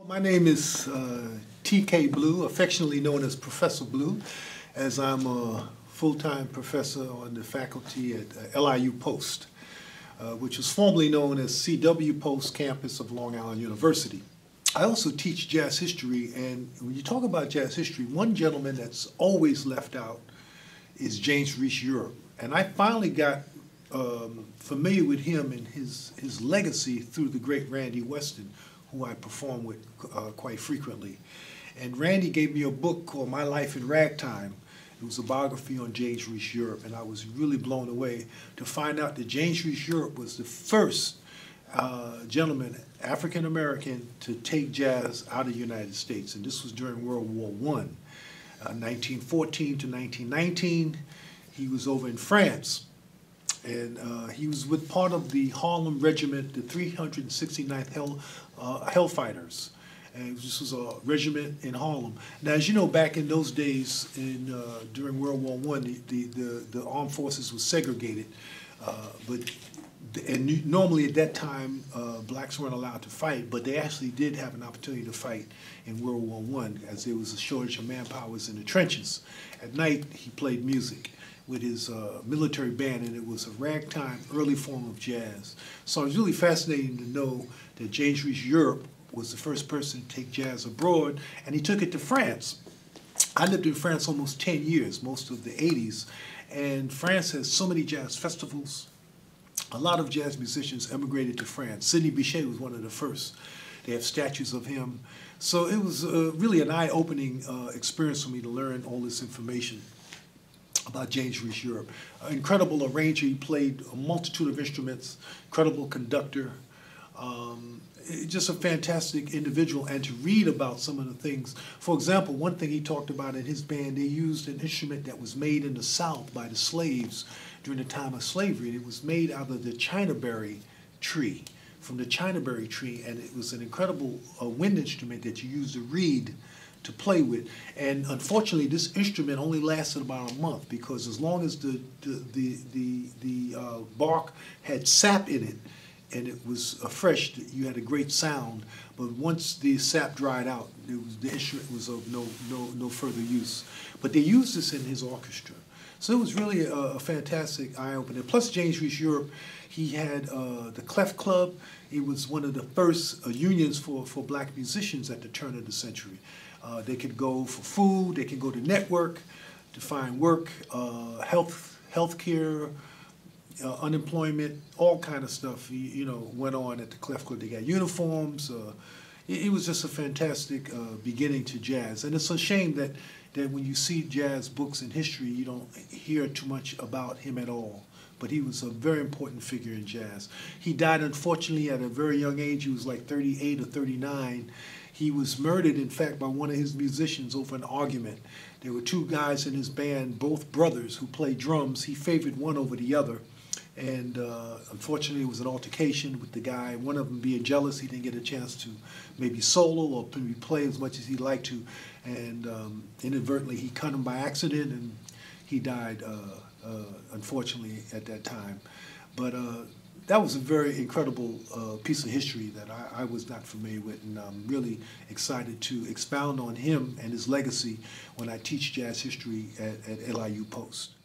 My name is TK Blue, affectionately known as Professor Blue, as I'm a full-time professor on the faculty at LIU Post, which was formerly known as CW Post campus of Long Island University. I also teach jazz history, and when you talk about jazz history, one gentleman that's always left out is James Reese Europe. And I finally got familiar with him and his legacy through the great Randy Weston, who I perform with quite frequently. And Randy gave me a book called My Life in Ragtime. It was a biography on James Reese Europe, and I was really blown away to find out that James Reese Europe was the first gentleman, African American, to take jazz out of the United States. And this was during World War I. 1914 to 1919, he was over in France. And he was with part of the Harlem Regiment, the 369th Hellfighters. And this was a regiment in Harlem. Now, as you know, back in those days, during World War I, the armed forces were segregated. And normally at that time, blacks weren't allowed to fight, but they actually did have an opportunity to fight in World War I, as there was a shortage of manpower in the trenches. At night, he played music with his military band, and it was a ragtime, early form of jazz. So it was really fascinating to know that James Reese Europe was the first person to take jazz abroad, and he took it to France. I lived in France almost 10 years, most of the 80s, and France has so many jazz festivals. A lot of jazz musicians emigrated to France. Sidney Bechet was one of the first. They have statues of him. So it was really an eye-opening experience for me to learn all this information about James Reese Europe. An incredible arranger. He played a multitude of instruments, incredible conductor, just a fantastic individual. And to read about some of the things, for example, one thing he talked about in his band, they used an instrument that was made in the South by the slaves during the time of slavery. It was made out of the chinaberry tree, from the chinaberry tree, and it was an incredible wind instrument that you used to reed to play with. And unfortunately, this instrument only lasted about a month, because as long as the bark had sap in it and it was fresh, you had a great sound. But once the sap dried out, the instrument was of no further use. But they used this in his orchestra. So it was really a fantastic eye-opener. Plus, James Reese Europe, he had the Clef Club. It was one of the first unions for black musicians at the turn of the century. They could go for food, they could go to network, to find work, health care, unemployment, all kind of stuff, went on at the Clef Club. They got uniforms. It was just a fantastic beginning to jazz. And it's a shame that when you see jazz books in history, you don't hear too much about him at all. But he was a very important figure in jazz. He died, unfortunately, at a very young age. He was like 38 or 39. He was murdered, in fact, by one of his musicians over an argument. There were two guys in his band, both brothers, who played drums. He favored one over the other. And unfortunately, it was an altercation with the guy, one of them being jealous. He didn't get a chance to maybe solo or maybe play as much as he'd like to. And inadvertently, he cut him by accident, and he died, unfortunately, at that time. But that was a very incredible piece of history that I was not familiar with, and I'm really excited to expound on him and his legacy when I teach jazz history at LIU Post.